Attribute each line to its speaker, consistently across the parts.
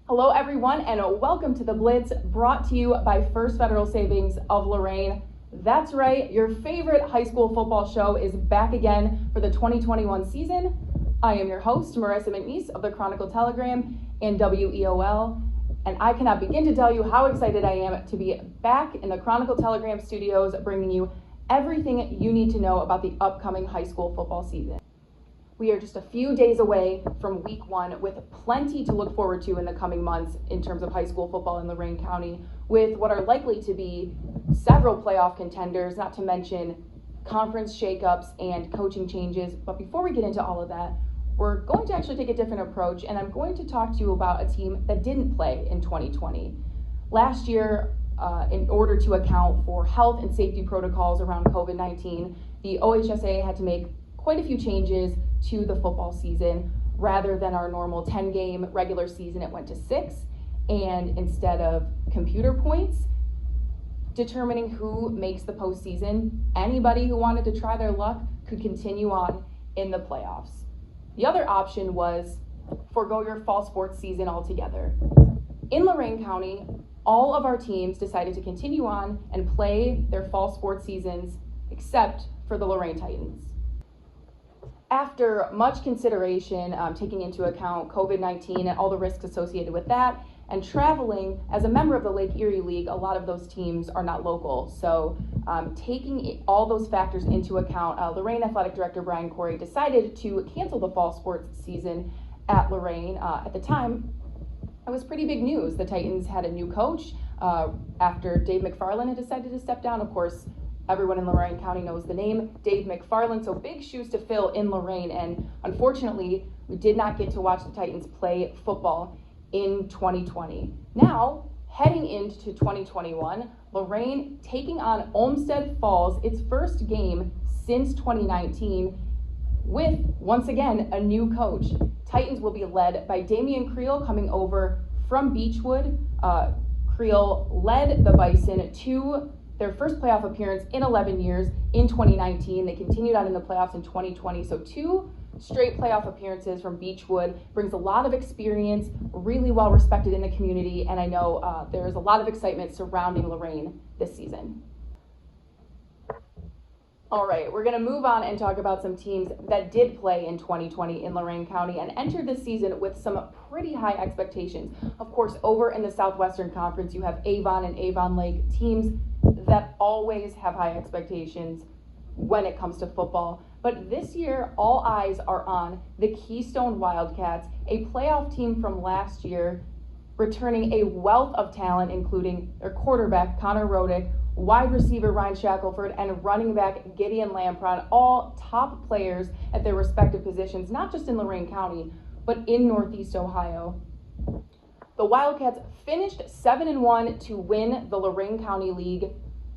Speaker 1: Hello everyone and welcome to the Blitz, brought to you by First Federal Savings of Lorain. That's right, your favorite high school football show is back again for the 2021 season. I am your host, Marissa McNeese of the Chronicle Telegram and WEOL, and I cannot begin to tell you how excited I am to be back in the Chronicle Telegram studios, bringing you everything you need to know about the upcoming high school football season. We are just a few days away from week 1 with plenty to look forward to in the coming months in terms of high school football in Lorain County, with what are likely to be several playoff contenders, not to mention conference shakeups and coaching changes. But before we get into all of that, we're going to actually take a different approach, and I'm going to talk to you about a team that didn't play in 2020. Last year, in order to account for health and safety protocols around COVID-19, the OHSAA had to make quite a few changes to the football season. Rather than our normal 10-game regular season, it went to 6, and instead of computer points determining who makes the postseason, anybody who wanted to try their luck could continue on in the playoffs. The other option was forego your fall sports season altogether. In Lorain County, all of our teams decided to continue on and play their fall sports seasons except for the Lorain Titans. After much consideration, taking into account COVID-19 and all the risks associated with that, and traveling as a member of the Lake Erie League, a lot of those teams are not local. So taking all those factors into account, Lorain Athletic Director Brian Corey decided to cancel the fall sports season at Lorain. At the time, it was pretty big news. The Titans had a new coach after Dave McFarland had decided to step down. Of course, everyone in Lorain County knows the name, Dave McFarland, so big shoes to fill in Lorain, and unfortunately, we did not get to watch the Titans play football in 2020. Now, heading into 2021, Lorain taking on Olmsted Falls, its first game since 2019, with, once again, a new coach. Titans will be led by Damian Creel coming over from Beechwood. Creel led the Bison to their first playoff appearance in 11 years in 2019. They continued on in the playoffs in 2020. So 2 straight playoff appearances from Beechwood, brings a lot of experience, really well respected in the community. And I know there's a lot of excitement surrounding Lorain this season. All right, we're going to move on and talk about some teams that did play in 2020 in Lorain County and entered this season with some pretty high expectations. Of course, over in the Southwestern Conference, you have Avon and Avon Lake, teams that always have high expectations when it comes to football. But this year, all eyes are on the Keystone Wildcats, a playoff team from last year, returning a wealth of talent, including their quarterback, Connor Rodick, wide receiver Ryan Shackelford, and running back Gideon Lampron, all top players at their respective positions, not just in Lorain County, but in Northeast Ohio. The Wildcats finished 7-1 to win the Lorain County League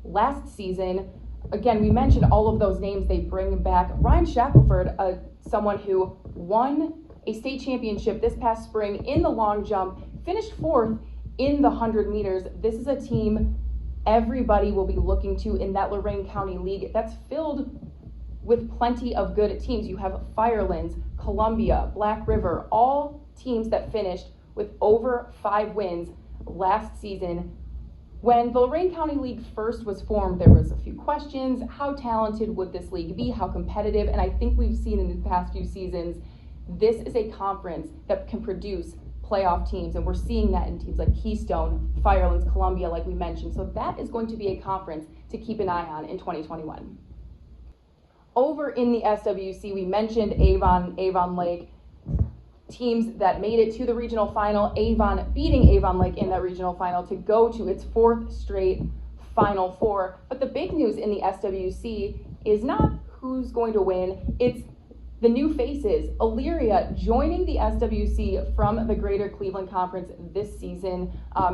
Speaker 1: last season. Again, we mentioned all of those names they bring back. Ryan Shackelford, someone who won a state championship this past spring in the long jump, finished 4th in the 100 meters. This is a team everybody will be looking to in that Lorain County League that's filled with plenty of good teams. You have Firelands, Columbia, Black River, all teams that finished with over 5 wins last season. When the Lorain County League first was formed, there was a few questions. How talented would this league be? How competitive? And I think we've seen in the past few seasons, this is a conference that can produce playoff teams, and we're seeing that in teams like Keystone, Firelands, Columbia, like we mentioned. So that is going to be a conference to keep an eye on in 2021. Over in the SWC, we mentioned Avon Lake, teams that made it to the regional final, Avon beating Avon Lake in that regional final to go to its 4th straight Final Four. But the big news in the SWC is not who's going to win, it's the new faces. Elyria joining the SWC from the Greater Cleveland Conference this season.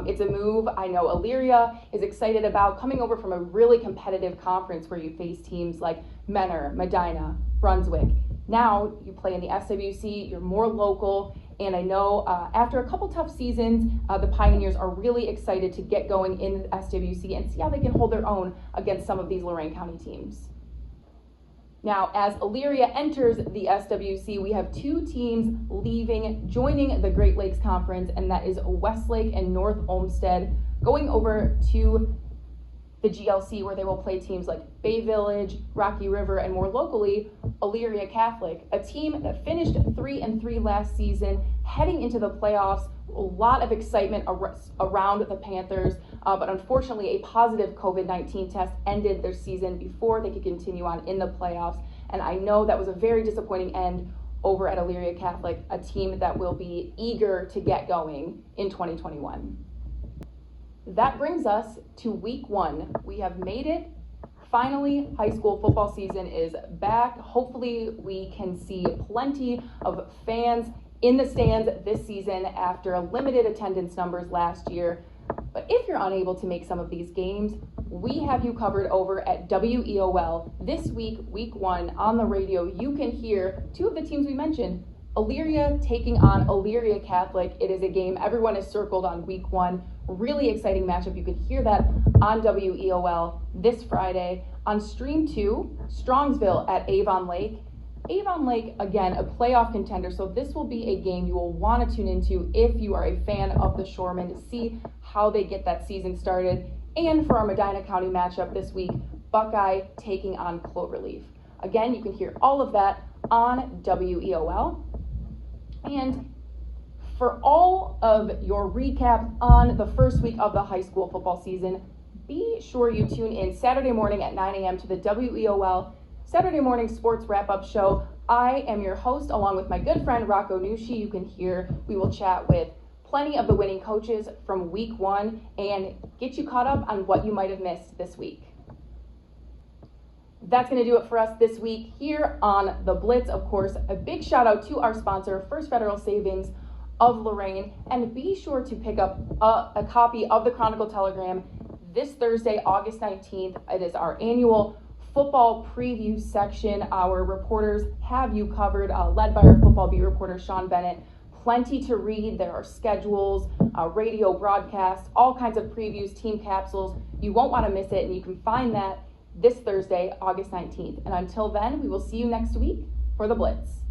Speaker 1: It's a move I know Elyria is excited about, coming over from a really competitive conference where you face teams like Menor, Medina, Brunswick. Now you play in the SWC, you're more local, and I know after a couple tough seasons, the Pioneers are really excited to get going in the SWC and see how they can hold their own against some of these Lorain County teams. Now, as Elyria enters the SWC, we have two teams joining the Great Lakes Conference, and that is Westlake and North Olmsted, going over to the GLC, where they will play teams like Bay Village, Rocky River, and more locally, Elyria Catholic, a team that finished 3-3 last season, heading into the playoffs. A lot of excitement around the Panthers, but unfortunately a positive COVID-19 test ended their season before they could continue on in the playoffs. And I know that was a very disappointing end over at Elyria Catholic, a team that will be eager to get going in 2021. That brings us to week 1. We have made it. Finally, high school football season is back. Hopefully we can see plenty of fans in the stands this season after limited attendance numbers last year. But if you're unable to make some of these games, we have you covered over at WEOL. This week, week 1, on the radio, you can hear two of the teams we mentioned. Elyria taking on Elyria Catholic. It is a game everyone has circled on week 1. Really exciting matchup. You could hear that on WEOL this Friday. On Stream 2, Strongsville at Avon Lake. Avon Lake, again, a playoff contender, so this will be a game you will want to tune into if you are a fan of the Shoremen to see how they get that season started. And for our Medina County matchup this week, Buckeye taking on Cloverleaf. Again, you can hear all of that on WEOL. And for all of your recap on the first week of the high school football season, be sure you tune in Saturday morning at 9 a.m. to the WEOL Saturday morning sports wrap-up show. I am your host, along with my good friend Rocco Nushi. You can hear, we will chat with plenty of the winning coaches from week 1 and get you caught up on what you might have missed this week. That's going to do it for us this week here on The Blitz. Of course, a big shout out to our sponsor, First Federal Savings of Lorain, and be sure to pick up a copy of the Chronicle Telegram this Thursday, August 19th. It is our annual football preview section. Our reporters have you covered, led by our football beat reporter, Sean Bennett. Plenty to read. There are schedules, radio broadcasts, all kinds of previews, team capsules. You won't want to miss it, and you can find that this Thursday, August 19th. And until then, we will see you next week for The Blitz.